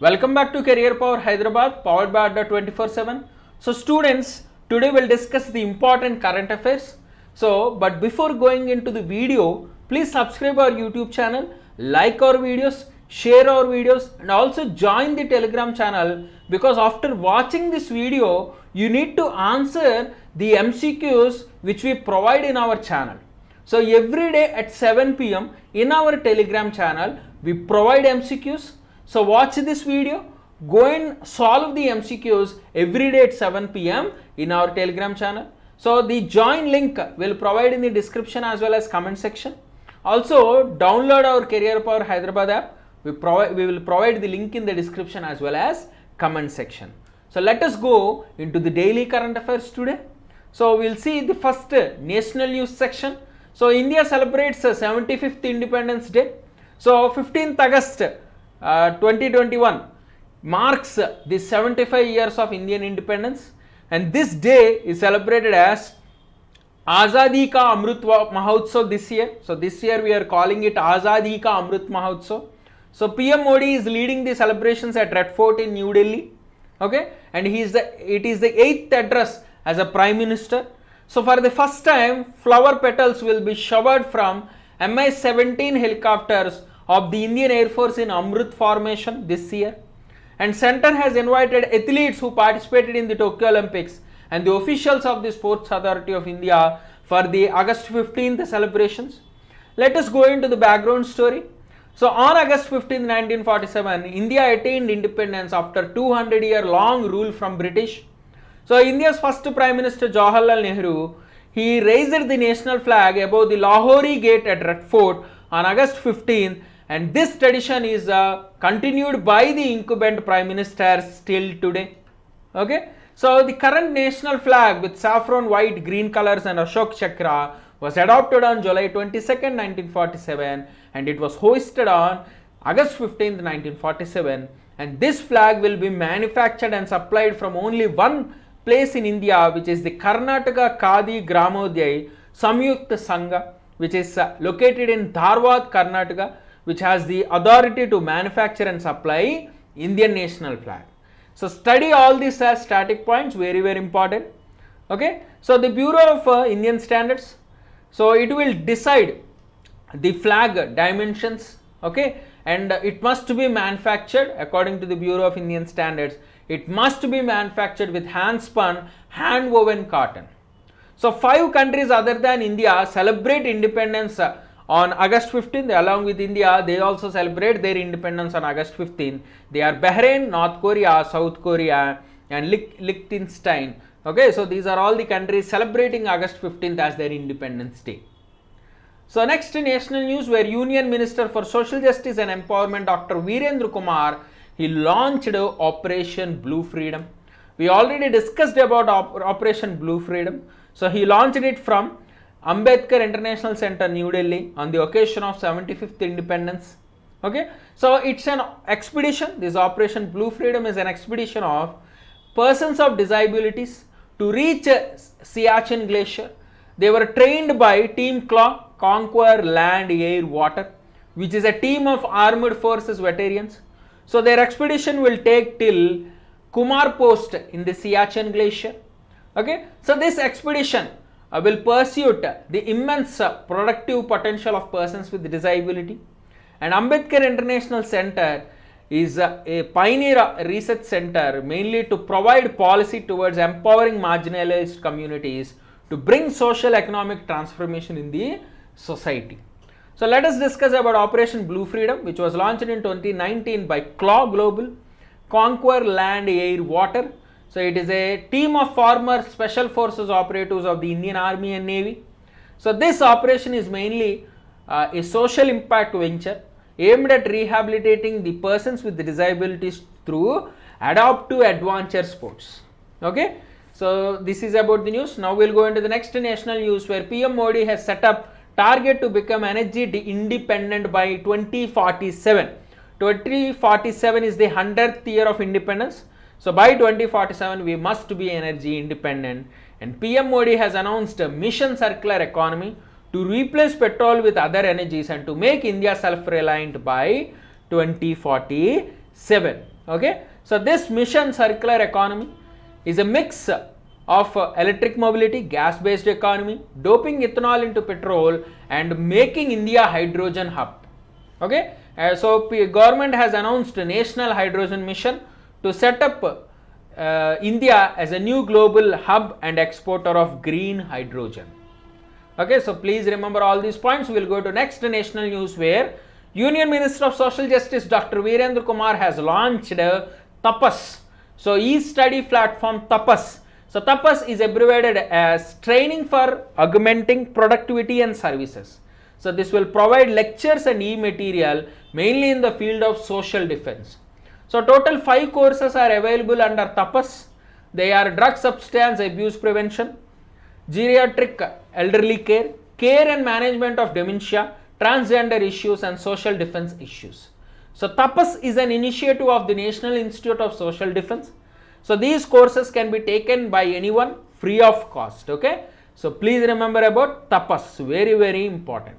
Welcome back to Career Power Hyderabad, powered by Adda 24/7. So students, today we'll discuss the important current affairs. But before going into the video, please subscribe our YouTube channel, like our videos, share our videos, and also join the Telegram channel, because after watching this video, you need to answer the MCQs which we provide in our channel. So every day at 7 p.m. in our Telegram channel, we provide MCQs. So watch this video, go and solve the MCQs every day at 7 p.m. in our Telegram channel. So the join link will provide in the description as well as comment section. Also download our Career Power Hyderabad app. We will provide the link in the description as well as comment section. So let us go into the daily current affairs today. So we'll see the first national news section. So India celebrates 75th Independence Day. So 15th August 2021 marks the 75 years of Indian independence, and this day is celebrated as Azadi Ka Amrit Mahotsav this year. So this year we are calling it Azadi Ka Amrit Mahotsav. So PM Modi is leading the celebrations at Red Fort in New Delhi. Okay, and it is the 8th address as a Prime Minister. So for the first time, flower petals will be showered from Mi-17 helicopters of the Indian Air Force in Amrit formation this year. And Centre has invited athletes who participated in the Tokyo Olympics and the officials of the Sports Authority of India for the August 15th celebrations. Let us go into the background story. So on August 15th, 1947, India attained independence after 200-year long rule from British. So India's first Prime Minister Jawaharlal Nehru, he raised the national flag above the Lahori Gate at Red Fort on August 15th, and this tradition is continued by the incumbent Prime Ministers till today. Okay, so the current national flag with saffron white, green colors and Ashok Chakra was adopted on July 22nd, 1947, and it was hoisted on August 15th, 1947, and this flag will be manufactured and supplied from only one place in India, which is the Karnataka Khadi Gramodyay Samyukta Sangha, which is located in Dharwad, Karnataka, which has the authority to manufacture and supply Indian national flag. So study all these as static points, very important. Okay, so the Bureau of Indian Standards, so it will decide the flag dimensions. Okay, and it must be manufactured according to the Bureau of Indian Standards. It must be manufactured with hand spun, hand woven cotton. So 5 countries other than India celebrate independence on August 15th. Along with India, they also celebrate their independence on August 15th. They are Bahrain, North Korea, South Korea, and Liechtenstein. Okay, so these are all the countries celebrating August 15th as their Independence Day. So next national news, where Union Minister for Social Justice and Empowerment Dr. Virendra Kumar, he launched Operation Blue Freedom. We already discussed about Operation Blue Freedom. So he launched it from Ambedkar International Center, New Delhi, on the occasion of 75th Independence. Okay, so it's an expedition. This Operation Blue Freedom is an expedition of persons of disabilities to reach Siachen Glacier. They were trained by Team CLAW, Conquer Land, Air, Water, which is a team of armed forces veterans. So their expedition will take till Kumar Post in the Siachen Glacier. Okay, so this expedition will pursue the immense productive potential of persons with disability. And Ambedkar International Center is a pioneer research center mainly to provide policy towards empowering marginalized communities to bring social economic transformation in the society. So let us discuss about Operation Blue Freedom, which was launched in 2019 by CLAW Global, Conquer Land, Air, Water. So it is a team of former Special Forces operatives of the Indian Army and Navy. So this operation is mainly a social impact venture aimed at rehabilitating the persons with disabilities through adaptive adventure sports. Okay, so this is about the news. Now we'll go into the next national news, where PM Modi has set up target to become energy independent by 2047. 2047 is the 100th year of independence. So by 2047 we must be energy independent, and PM Modi has announced a mission circular economy to replace petrol with other energies and to make India self-reliant by 2047. 7. Okay, so this mission circular economy is a mix of electric mobility, gas-based economy, doping ethanol into petrol, and making India hydrogen hub. Okay, so government has announced a national hydrogen mission to set up India as a new global hub and exporter of green hydrogen. Okay, so please remember all these points. We will go to next national news, where Union Minister of Social Justice Dr. Virendra Kumar has launched Tapas. So e-study platform Tapas. So Tapas is abbreviated as Training for Augmenting Productivity and Services. So this will provide lectures and e-material mainly in the field of social defense. So total 5 courses are available under Tapas. They are drug substance abuse prevention, geriatric elderly care, care and management of dementia, transgender issues and social defense issues. So Tapas is an initiative of the National Institute of Social Defense. So these courses can be taken by anyone free of cost. Okay, so please remember about Tapas, very important.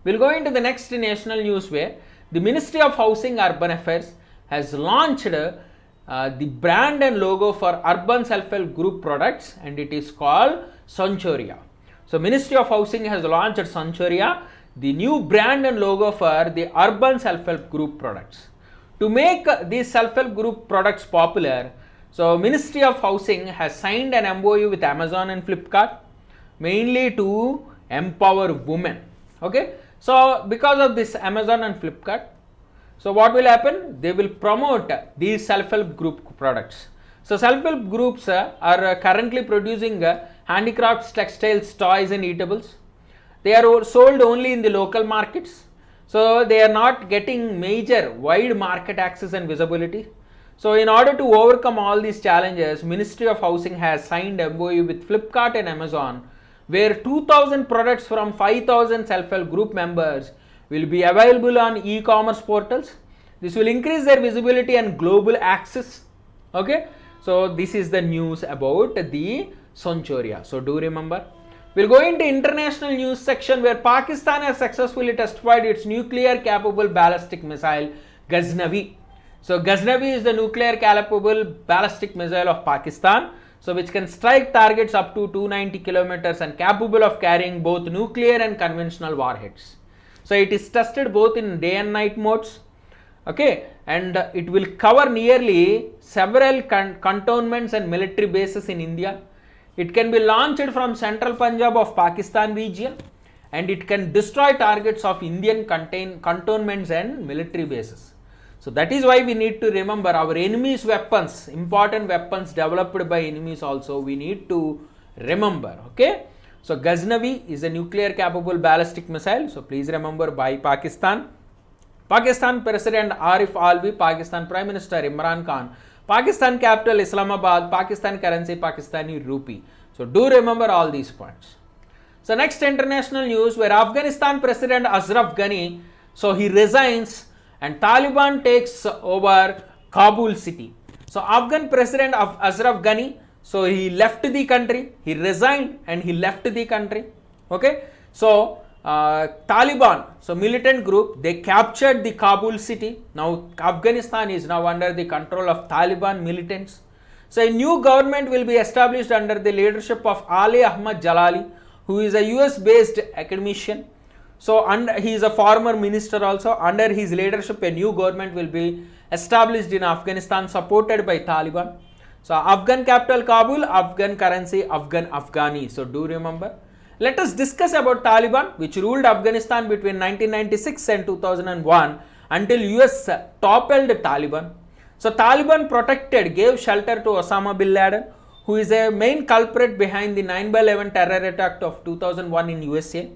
We'll go into the next national news, where the Ministry of Housing Urban Affairs has launched the brand and logo for urban self-help group products, and it is called Sanchoria. So Ministry of Housing has launched Sanchoria, the new brand and logo for the urban self-help group products. To make these self-help group products popular, so Ministry of Housing has signed an MOU with Amazon and Flipkart, mainly to empower women. Okay, so because of this Amazon and Flipkart, so what will happen? They will promote these self-help group products. So self-help groups are currently producing handicrafts, textiles, toys and eatables. They are sold only in the local markets. So they are not getting major wide market access and visibility. So in order to overcome all these challenges, Ministry of Housing has signed MOU with Flipkart and Amazon, where 2000 products from 5000 self-help group members will be available on e-commerce portals. This will increase their visibility and global access. Okay, so this is the news about the Sanchoria. So do remember. We'll go into international news section, where Pakistan has successfully testified its nuclear capable ballistic missile Ghaznavi. So Ghaznavi is the nuclear capable ballistic missile of Pakistan, so which can strike targets up to 290 kilometers and capable of carrying both nuclear and conventional warheads. So it is tested both in day and night modes. Okay, and it will cover nearly several cantonments and military bases in India. It can be launched from central Punjab of Pakistan region, and it can destroy targets of Indian cantonments and military bases. So that is why we need to remember our enemies' weapons, important weapons developed by enemies also we need to remember. Okay, so Ghaznavi is a nuclear capable ballistic missile. So please remember, by Pakistan. Pakistan President Arif Alvi, Pakistan Prime Minister Imran Khan, Pakistan capital Islamabad, Pakistan currency Pakistani rupee. So do remember all these points. So next international news, where Afghanistan President Ashraf Ghani, so he resigns and Taliban takes over Kabul city. So Afghan President of Ashraf Ghani, so he left the country, he resigned and he left the country. Okay, so Taliban, so militant group, they captured the Kabul city. Now Afghanistan is now under the control of Taliban militants. So a new government will be established under the leadership of Ali Ahmad Jalali, who is a US based academician. So he is a former minister also. Under his leadership, a new government will be established in Afghanistan, supported by Taliban. So Afghan capital Kabul, Afghan currency Afghan Afghani. So do remember. Let us discuss about Taliban, which ruled Afghanistan between 1996 and 2001 until US toppled Taliban. So Taliban gave shelter to Osama bin Laden, who is a main culprit behind the 9/11 terror attack of 2001 in USA.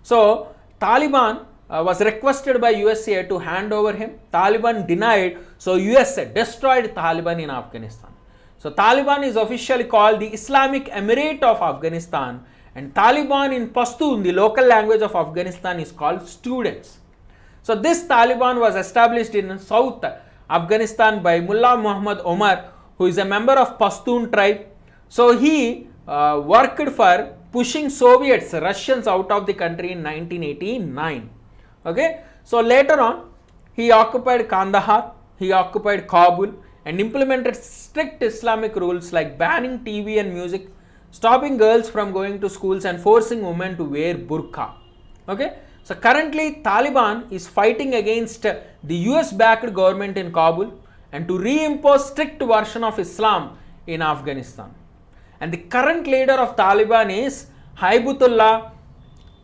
So Taliban was requested by USA to hand over him. Taliban denied, so US destroyed Taliban in Afghanistan. So Taliban is officially called the Islamic Emirate of Afghanistan, and Taliban in Pashtun, the local language of Afghanistan, is called students. So this Taliban was established in South Afghanistan by Mullah Muhammad Omar, who is a member of Pashtun tribe. So he worked for pushing Soviets, Russians out of the country in 1989. Okay, so later on he occupied Kandahar, he occupied Kabul and implemented strict Islamic rules like banning TV and music, stopping girls from going to schools and forcing women to wear burqa. Okay, so currently Taliban is fighting against the US-backed government in Kabul and to reimpose strict version of Islam in Afghanistan. And the current leader of Taliban is Haibatullah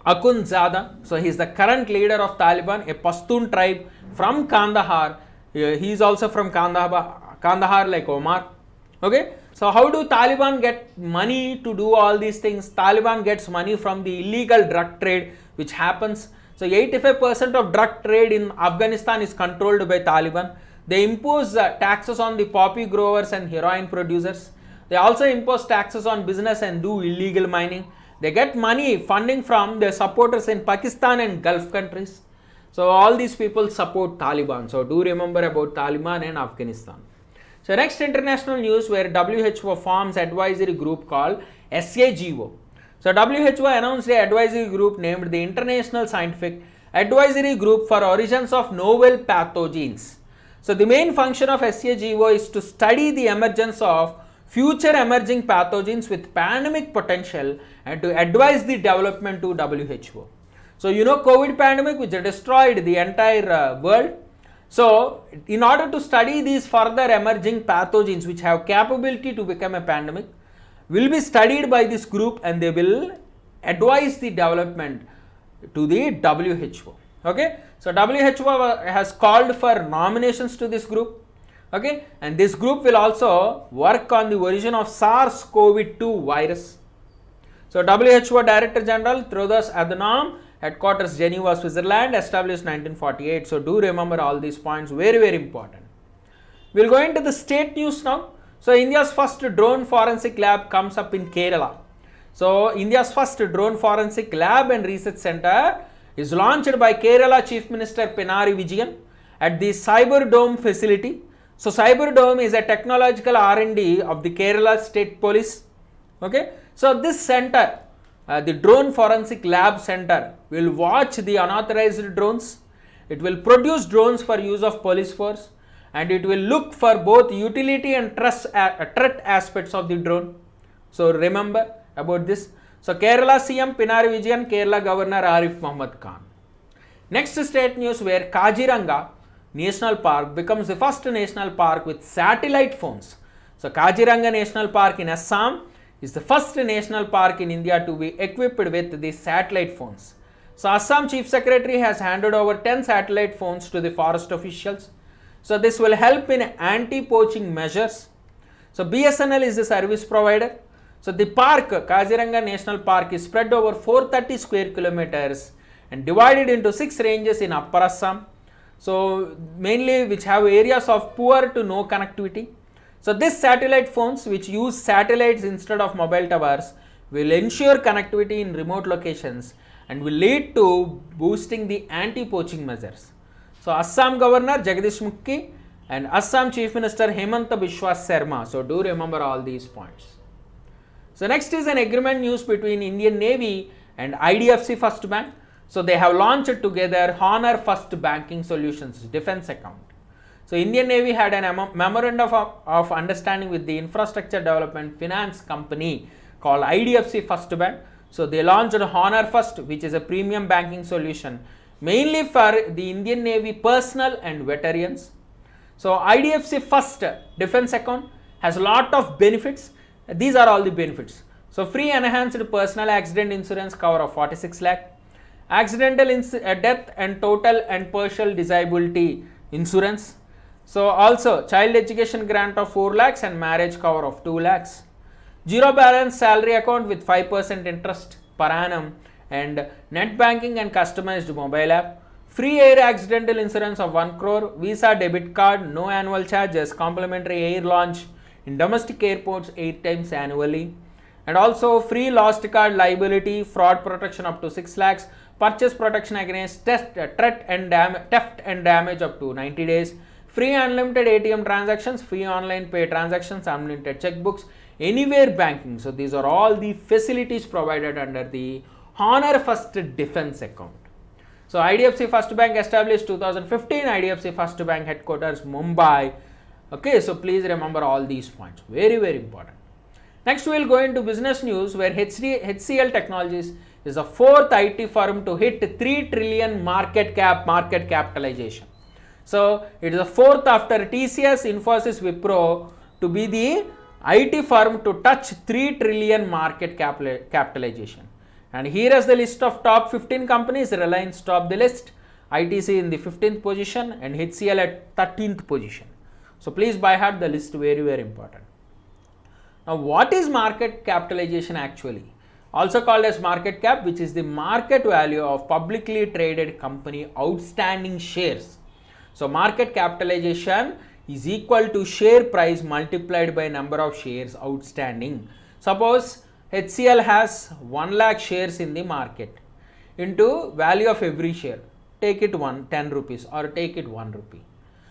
Akhundzada. So he is the current leader of Taliban, a Pashtun tribe from Kandahar. He is also from Kandahar like Omar. Okay, so how do Taliban get money to do all these things? Taliban gets money from the illegal drug trade which happens. So 85% of drug trade in Afghanistan is controlled by Taliban. They impose taxes on the poppy growers and heroin producers. They also impose taxes on business and do illegal mining. They get money funding from their supporters in Pakistan and Gulf countries. So all these people support Taliban. So do remember about Taliban and Afghanistan. So next international news, where WHO forms advisory group called SAGO. So WHO announced an advisory group named the International Scientific Advisory Group for Origins of Novel Pathogens. So the main function of SAGO is to study the emergence of future emerging pathogens with pandemic potential and to advise the development to WHO. So you know COVID pandemic which destroyed the entire world. So in order to study these further emerging pathogens which have capability to become a pandemic, will be studied by this group and they will advise the development to the WHO. Okay, so WHO has called for nominations to this group. Okay, and this group will also work on the origin of SARS-CoV-2 virus. So WHO Director General Tedros Adhanom, headquarters Geneva, Switzerland, established 1948. So do remember all these points, very very important. We'll go into the state news now. So India's first drone forensic lab comes up in Kerala. So India's first drone forensic lab and research center is launched by Kerala Chief Minister Pinarayi Vijayan at the Cyberdome facility. So Cyberdome is a technological R&D of the Kerala State Police. Okay, so this center, the drone forensic lab center, will watch the unauthorized drones. It will produce drones for use of police force, and it will look for both utility and threat aspects of the drone. So remember about this. So Kerala CM Pinarayi Vijayan, Kerala Governor Arif Muhammad Khan. Next state news, where Kaziranga National Park becomes the first national park with satellite phones. So Kaziranga National Park in Assam is the first national park in India to be equipped with the satellite phones. So Assam Chief Secretary has handed over 10 satellite phones to the forest officials. So this will help in anti-poaching measures. So BSNL is the service provider. So the park, Kaziranga National Park, is spread over 430 square kilometers and divided into 6 ranges in Upper Assam. So mainly which have areas of poor to no connectivity. So these satellite phones, which use satellites instead of mobile towers, will ensure connectivity in remote locations and will lead to boosting the anti-poaching measures. So Assam Governor Jagdish Mukhi and Assam Chief Minister Hemanta Biswa Sarma. So do remember all these points. So next is an agreement news between Indian Navy and IDFC First Bank. So they have launched together Honor First Banking Solutions Defense Account. So Indian Navy had a memorandum of understanding with the infrastructure development finance company called IDFC First Bank. So they launched Honor First, which is a premium banking solution mainly for the Indian Navy personnel and veterans. So IDFC First Defense Account has a lot of benefits. These are all the benefits. So free enhanced personal accident insurance cover of 46 lakh. Accidental death and total and partial disability insurance. So also child education grant of 4 lakhs and marriage cover of 2 lakhs. Zero balance salary account with 5% interest per annum and net banking and customized mobile app. Free air accidental insurance of 1 crore. Visa debit card, no annual charges, complimentary air launch in domestic airports 8 times annually. And also free lost card liability, fraud protection up to 6 lakhs. Purchase protection against theft and damage up to 90 days. Free unlimited ATM transactions, free online pay transactions, unlimited checkbooks, anywhere banking. So these are all the facilities provided under the Honor First Defense Account. So IDFC First Bank established 2015, IDFC First Bank headquarters Mumbai. Okay, so please remember all these points, very very important. Next we will go into business news, where HCL Technologies is the fourth IT firm to hit 3 trillion market capitalization. So it is the fourth after TCS, Infosys, Wipro to be the IT firm to touch 3 trillion market capitalization. And here is the list of top 15 companies. Reliance top the list, ITC in the 15th position and HCL at 13th position. So please by heart the list, very very important. Now what is market capitalization actually? Also called as market cap, which is the market value of publicly traded company outstanding shares. So market capitalization is equal to share price multiplied by number of shares outstanding. Suppose HCL has 1 lakh shares in the market into value of every share. Take it 10 rupees or take it 1 rupee.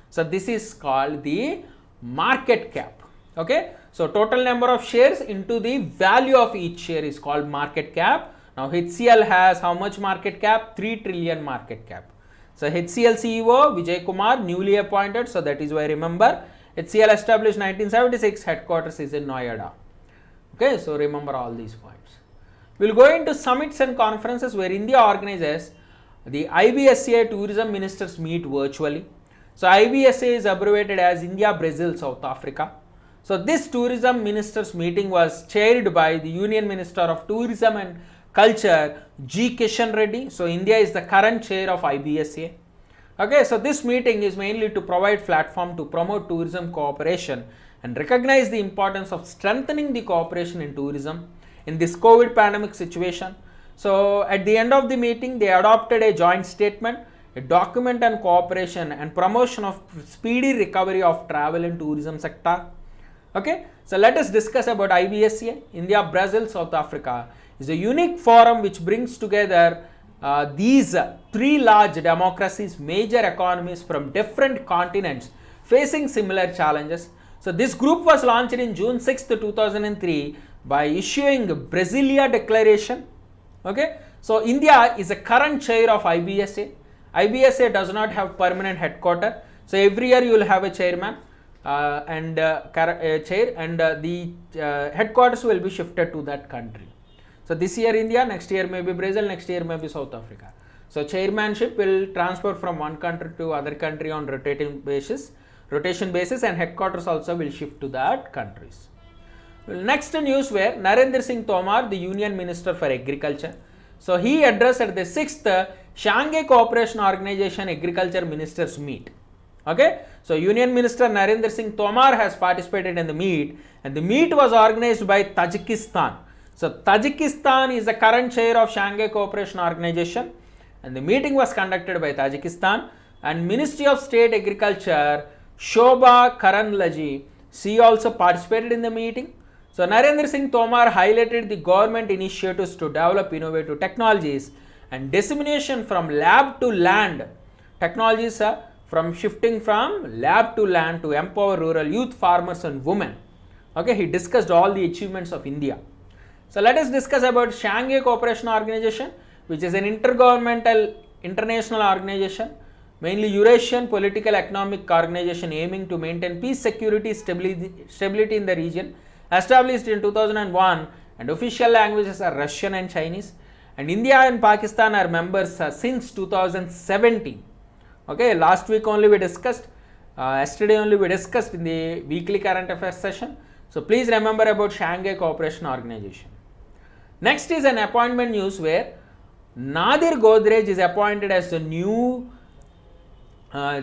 So this is called the market cap. Okay. So total number of shares into the value of each share is called market cap. Now HCL has how much market cap? 3 trillion market cap. So HCL CEO Vijay Kumar, newly appointed. So that is why remember HCL established 1976, headquarters is in Noida. Okay, so remember all these points. We will go into summits and conferences where India organizes the IBSA tourism ministers meet virtually. So IBSA is abbreviated as India, Brazil, South Africa. So this tourism ministers meeting was chaired by the Union Minister of Tourism and Culture G. Kishan Reddy. So India is the current chair of IBSA. Okay, so this meeting is mainly to provide platform to promote tourism cooperation and recognize the importance of strengthening the cooperation in tourism in this COVID pandemic situation. So at the end of the meeting, they adopted a joint statement, a document on cooperation and promotion of speedy recovery of travel and tourism sector. Okay, so let us discuss about IBSA. India, Brazil, South Africa is a unique forum which brings together these 3 large democracies, major economies from different continents facing similar challenges. So this group was launched in June 6, 2003 by issuing Brasilia Declaration. Okay, so India is a current chair of IBSA. IBSA does not have permanent headquarters. So every year you will have a chairman and chair, and the headquarters will be shifted to that country. So this year India, next year maybe Brazil, next year maybe South Africa. So chairmanship will transfer from one country to other country on rotation basis, and headquarters also will shift to that countries. Well, next news where Narendra Singh Tomar, the Union Minister for Agriculture. So he addressed at the 6th Shanghai Cooperation Organization Agriculture Ministers Meet. Okay, so Union Minister Narendra Singh Tomar has participated in the meet, and the meet was organized by Tajikistan. So Tajikistan is the current chair of Shanghai Cooperation Organization, and the meeting was conducted by Tajikistan, and Ministry of State Agriculture Shobha Karanlaji, she also participated in the meeting. So Narendra Singh Tomar highlighted the government initiatives to develop innovative technologies and dissemination from lab to land technologies, from shifting from lab to land to empower rural youth, farmers and women. Okay, he discussed all the achievements of India. So let us discuss about Shanghai Cooperation Organization, which is an intergovernmental international organization, mainly Eurasian political economic organization aiming to maintain peace, security, stability in the region, established in 2001, and official languages are Russian and Chinese, and India and Pakistan are members since 2017. Okay, last week only we discussed, yesterday only we discussed in the weekly current affairs session. So please remember about Shanghai Cooperation Organization. Next is an appointment news where Nadir Godrej is appointed as the new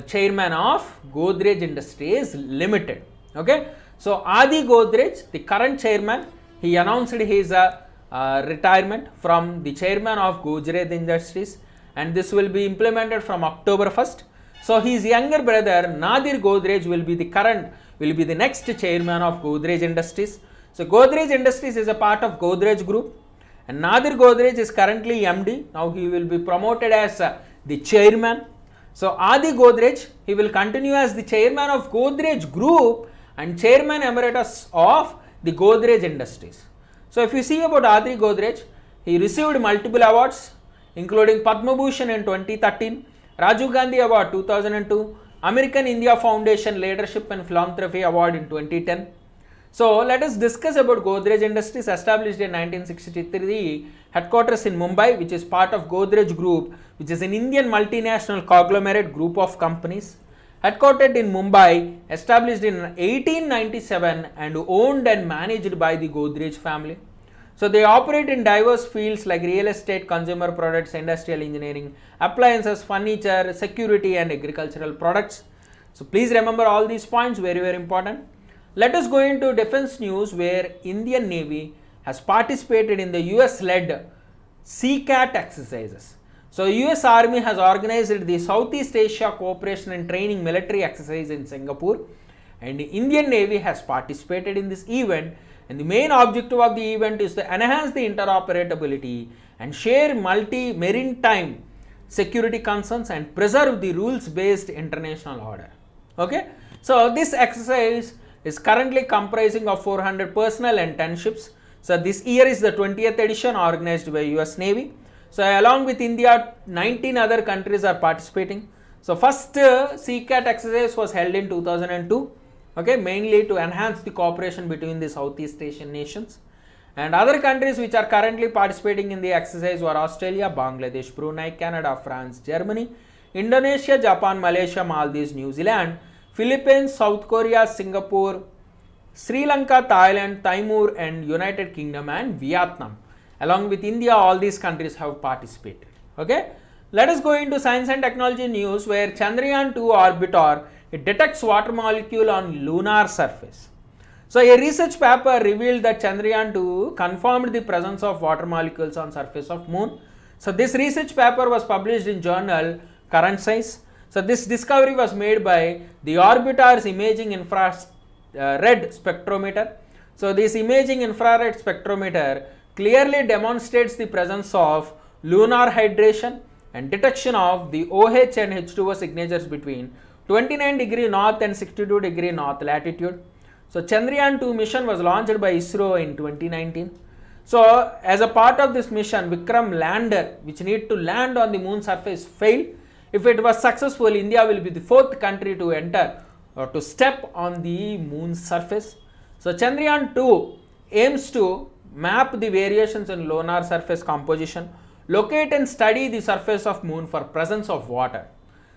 chairman of Godrej Industries Limited. Okay, so Adi Godrej, the current chairman, he announced his retirement from the chairman of Godrej Industries, and this will be implemented from October 1st. So his younger brother Nadir Godrej will be the next chairman of Godrej Industries. So Godrej Industries is a part of Godrej Group, and Nadir Godrej is currently MD. Now he will be promoted as the chairman. So Adi Godrej, he will continue as the chairman of Godrej Group and chairman emeritus of the Godrej Industries. So if you see about Adi Godrej, he received multiple awards. including Padma Bhushan in 2013, Rajiv Gandhi Award 2002, American India Foundation Leadership and Philanthropy Award in 2010. So let us discuss about Godrej Industries, established in 1963, headquarters in Mumbai, which is part of Godrej Group, which is an Indian multinational conglomerate group of companies. Headquartered in Mumbai, established in 1897 and owned and managed by the Godrej family. So they operate in diverse fields like real estate, consumer products, industrial engineering, appliances, furniture, security and agricultural products. So please remember all these points, very, very important. Let us go into defense news, where Indian Navy has participated in the US-led CCAT exercises. So US Army has organized the Southeast Asia Cooperation and Training Military Exercise in Singapore, and the Indian Navy has participated in this event, and the main objective of the event is to enhance the interoperability and share maritime security concerns and preserve the rules-based international order. Okay, so this exercise is currently comprising of 400 personnel and 10 ships. So this year is the 20th edition, organized by US Navy. So along with India, 19 other countries are participating. So first CCAT exercise was held in 2002, okay, mainly to enhance the cooperation between the Southeast Asian nations. And other countries which are currently participating in the exercise were Australia, Bangladesh, Brunei, Canada, France, Germany, Indonesia, Japan, Malaysia, Maldives, New Zealand, Philippines, South Korea, Singapore, Sri Lanka, Thailand, Timor and United Kingdom and Vietnam. Along with India, all these countries have participated. Okay, let us go into science and technology news, where Chandrayaan-2 orbiter, it detects water molecule on lunar surface. So a research paper revealed that Chandrayaan-2 confirmed the presence of water molecules on surface of moon. So this research paper was published in journal Current Science. So this discovery was made by the orbiter's imaging infrared spectrometer. So this imaging infrared spectrometer clearly demonstrates the presence of lunar hydration and detection of the OH and H2O signatures between 29 degree north and 62 degree north latitude. So Chandrayaan-2 mission was launched by ISRO in 2019. So as a part of this mission, Vikram lander, which need to land on the moon surface, failed. If it was successful, India will be the 4th country to enter or to step on the moon's surface. So Chandrayaan-2 aims to map the variations in lunar surface composition, locate and study the surface of moon for presence of water.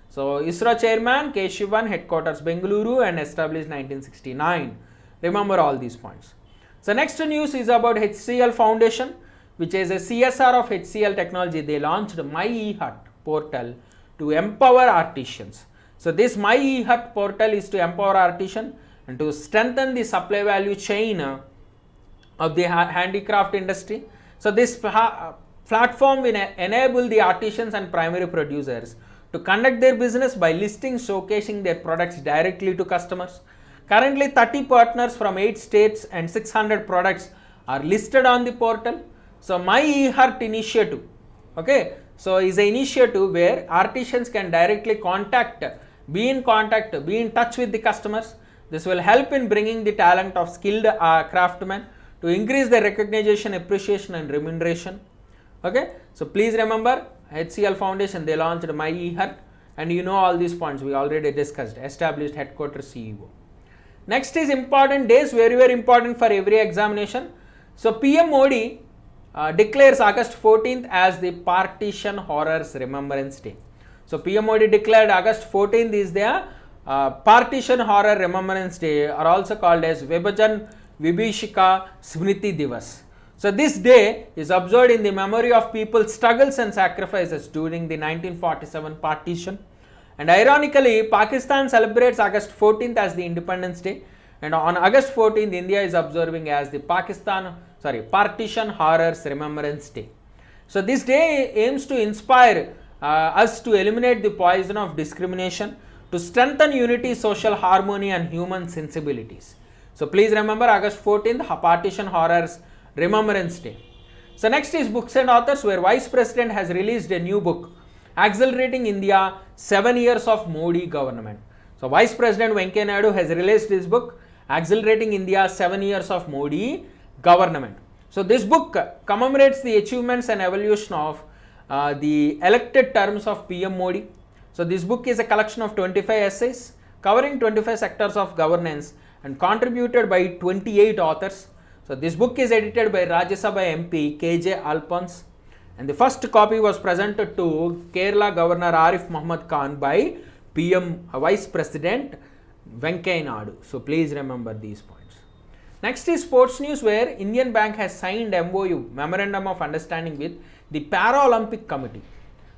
So ISRO chairman K. Shivan, headquarters Bengaluru, and established 1969. Remember all these points. So next news is about HCL Foundation, which is a CSR of HCL Technology. They launched MyEHut portal to empower artisans. So this MyEHut portal is to empower artisans and to strengthen the supply value chain of the handicraft industry. So this platform will enable the artisans and primary producers to conduct their business by listing, showcasing their products directly to customers. Currently 30 partners from 8 states and 600 products are listed on the portal. So MyEHut initiative, okay, so is an initiative where artisans can directly be in touch with the customers. This will help in bringing the talent of skilled craftsmen to increase their recognition, appreciation and remuneration. Okay, so please remember HCL Foundation, they launched MyEHut, and you know all these points we already discussed. Established headquarters CEO. Next is important days, very, very important for every examination. So PM Modi declares August 14th as the Partition Horrors Remembrance Day. So PM Modi declared August 14th is the Partition Horror Remembrance Day, or also called as Vibhajan Vibhishika Smriti Divas. So this day is observed in the memory of people's struggles and sacrifices during the 1947 partition. And ironically, Pakistan celebrates August 14th as the Independence Day, and on August 14th, India is observing as the Partition Horrors Remembrance Day. So this day aims to inspire us to eliminate the poison of discrimination, to strengthen unity, social harmony and human sensibilities. So please remember August 14th, Partition Horrors Remembrance Day. So next is books and authors, where Vice President has released a new book, Accelerating India, 7 Years of Modi Government. So Vice President Venkaiah Naidu has released this book, Accelerating India, 7 Years of Modi Government. So this book commemorates the achievements and evolution of the elected terms of PM Modi. So this book is a collection of 25 essays covering 25 sectors of governance and contributed by 28 authors. So this book is edited by Rajya Sabha MP KJ Alphonse, and the first copy was presented to Kerala Governor Arif Muhammad Khan by PM Vice President Venkaiah Naidu. So please remember these points. Next is sports news, where Indian Bank has signed MOU, Memorandum of Understanding, with the Paralympic Committee.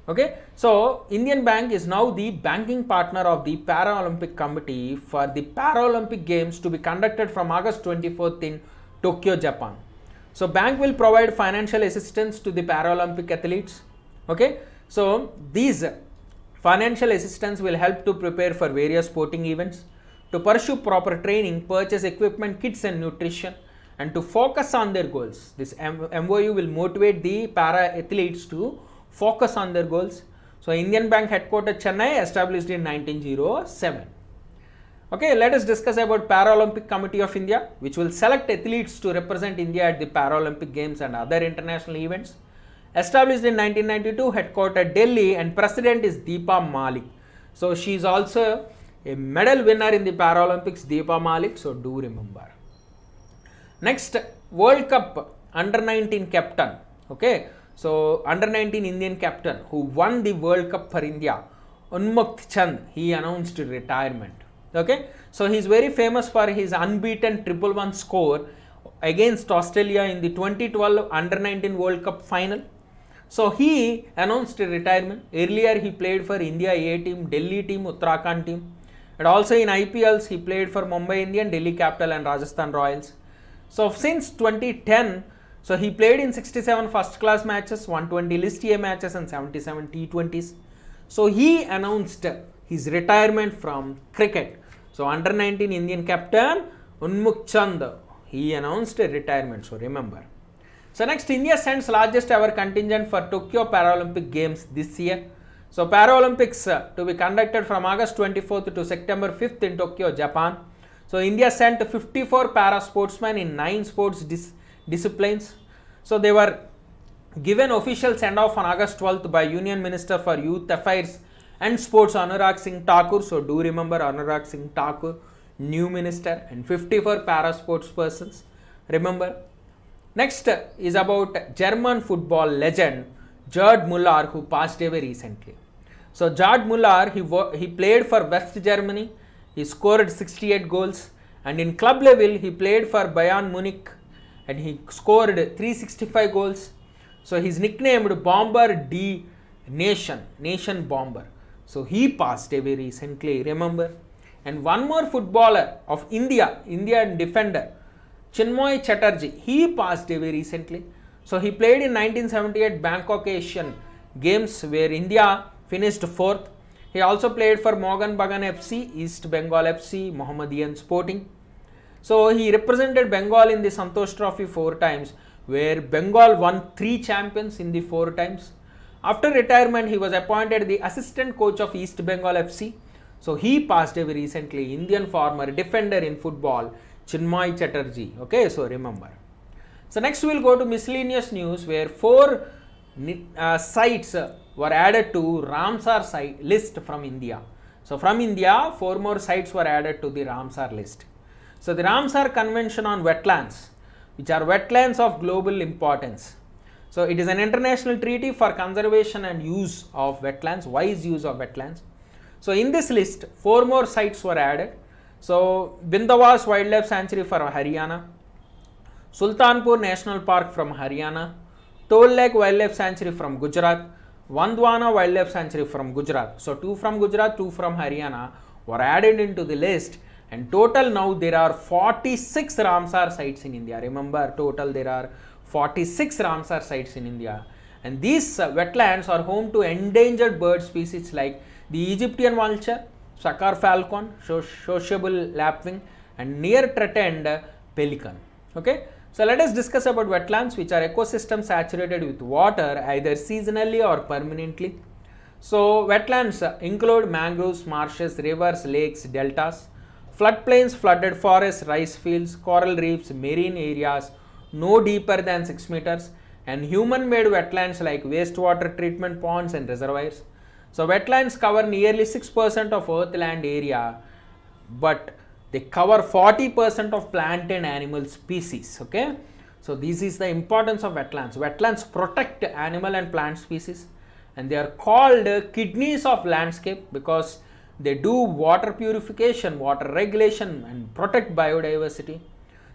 Okay, so Indian Bank is now the banking partner of the Paralympic Committee for the Paralympic Games to be conducted from August 24th in Tokyo, Japan. So bank will provide financial assistance to the Paralympic athletes. Okay, so these financial assistance will help to prepare for various sporting events, to pursue proper training, purchase equipment, kits and nutrition, and to focus on their goals. This MOU will motivate the para athletes to focus on their goals. So Indian Bank headquartered Chennai, established in 1907. Okay, let us discuss about Paralympic Committee of India, which will select athletes to represent India at the Paralympic Games and other international events. Established in 1992, headquartered Delhi, and president is Deepa Malik. So she is also a medal winner in the Paralympics, Deepa Malik, so do remember. Next, World Cup under-19 captain. Okay, so under-19 Indian captain who won the World Cup for India, Unmukt Chand, he announced retirement. Okay, so he is very famous for his unbeaten 111 score against Australia in the 2012 under-19 World Cup final. So he announced retirement. Earlier he played for India A team, Delhi team, Uttarakhand team, and also in IPLs he played for Mumbai Indian, Delhi Capital and Rajasthan Royals. So since 2010, so he played in 67 first class matches, 120 list A matches and 77 T20s. So he announced his retirement from cricket. So under-19 Indian captain Unmukt Chand, he announced a retirement, so remember. So next, India sends largest ever contingent for Tokyo Paralympic Games this year. So Paralympics to be conducted from August 24th to September 5th in Tokyo, Japan. So India sent 54 para sportsmen in 9 sports disciplines. So they were given official send-off on August 12th by Union Minister for Youth Affairs and Sports Anurag Singh Thakur. So do remember Anurag Singh Thakur, new minister, and 54 para sports persons. Remember. Next is about German football legend Gerd Müller, who passed away recently. So Gerd Müller, he played for West Germany. He scored 68 goals, and in club level he played for Bayern Munich and he scored 365 goals. So he's nicknamed Bomber D Nation, Nation Bomber. So he passed away recently, remember. And one more footballer of Indian defender, Chinmoy Chatterjee, he passed away recently. So he played in 1978 Bangkok Asian Games, where India finished 4th. He also played for Mohan Bagan FC, East Bengal FC, Mohammedan Sporting. So he represented Bengal in the Santosh Trophy 4 times, where Bengal won 3 champions in the 4 times. After retirement, he was appointed the assistant coach of East Bengal FC. So he passed away recently, Indian former defender in football, Chinmoy Chatterjee. Okay, so remember. So next we will go to miscellaneous news, where 4 sites were added to Ramsar site list from India. So from India, 4 more sites were added to the Ramsar list. So the Ramsar Convention on Wetlands, which are wetlands of global importance. So it is an international treaty for conservation and use of wetlands, wise use of wetlands. So in this list, 4 more sites were added. So Bindawas Wildlife Sanctuary for Haryana, Sultanpur National Park from Haryana, Tol Lake Wildlife Sanctuary from Gujarat, Vandwana Wildlife Sanctuary from Gujarat. So 2 from Gujarat, 2 from Haryana were added into the list, and total now there are 46 Ramsar sites in India. Remember, total there are 46 Ramsar sites in India, and these wetlands are home to endangered bird species like the Egyptian vulture, Sakar falcon, sociable lapwing, and near-threatened pelican. Okay, so let us discuss about wetlands, which are ecosystems saturated with water either seasonally or permanently. So wetlands include mangroves, marshes, rivers, lakes, deltas, floodplains, flooded forests, rice fields, coral reefs, marine areas no deeper than 6 meters, and human-made wetlands like wastewater treatment ponds and reservoirs. So wetlands cover nearly 6% of earth land area, but they cover 40% of plant and animal species. Okay, so this is the importance of wetlands. Wetlands protect animal and plant species, and they are called kidneys of landscape because they do water purification, water regulation, and protect biodiversity.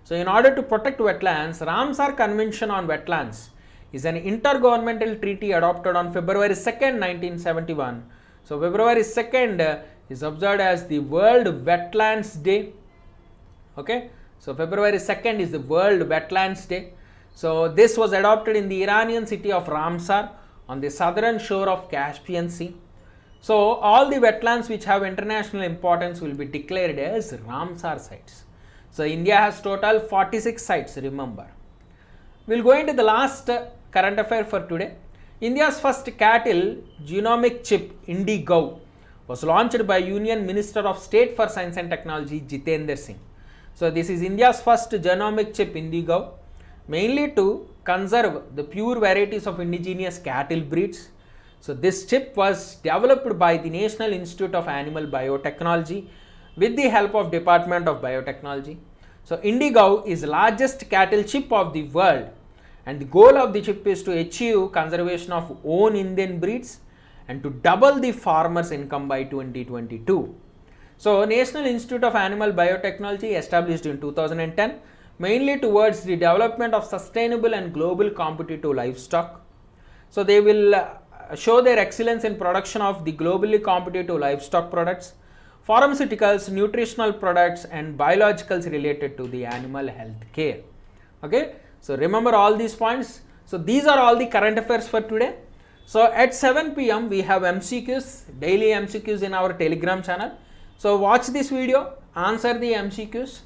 So in order to protect wetlands, Ramsar Convention on Wetlands is an intergovernmental treaty adopted on February 2nd, 1971. So February 2nd is observed as the World Wetlands Day. Okay, so February 2nd is the World Wetlands Day. So this was adopted in the Iranian city of Ramsar on the southern shore of Caspian Sea. So all the wetlands which have international importance will be declared as Ramsar sites. So India has total 46 sites, remember. We'll go into the last current affair for today. India's first cattle genomic chip, IndiGov, was launched by Union Minister of State for Science and Technology, Jitendra Singh. So this is India's first genomic chip, IndiGov, mainly to conserve the pure varieties of indigenous cattle breeds. So this chip was developed by the National Institute of Animal Biotechnology with the help of Department of Biotechnology. So IndiGov is the largest cattle chip of the world, and the goal of the chip is to achieve conservation of own Indian breeds and to double the farmers' income by 2022. So National Institute of Animal Biotechnology, established in 2010, mainly towards the development of sustainable and global competitive livestock. So they will show their excellence in production of the globally competitive livestock products, pharmaceuticals, nutritional products, and biologicals related to the animal health care. Okay, so remember all these points. So these are all the current affairs for today. So at 7 p.m. we have MCQs, daily MCQs in our Telegram channel. So watch this video, answer the MCQs.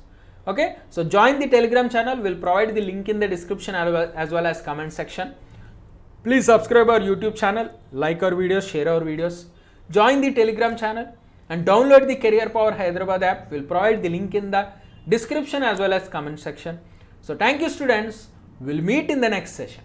Okay, so join the Telegram channel. We'll provide the link in the description as well as comment section. Please subscribe our YouTube channel, like our videos, share our videos, join the Telegram channel, and download the Career Power Hyderabad app. We'll provide the link in the description as well as comment section. So thank you, students. We'll meet in the next session.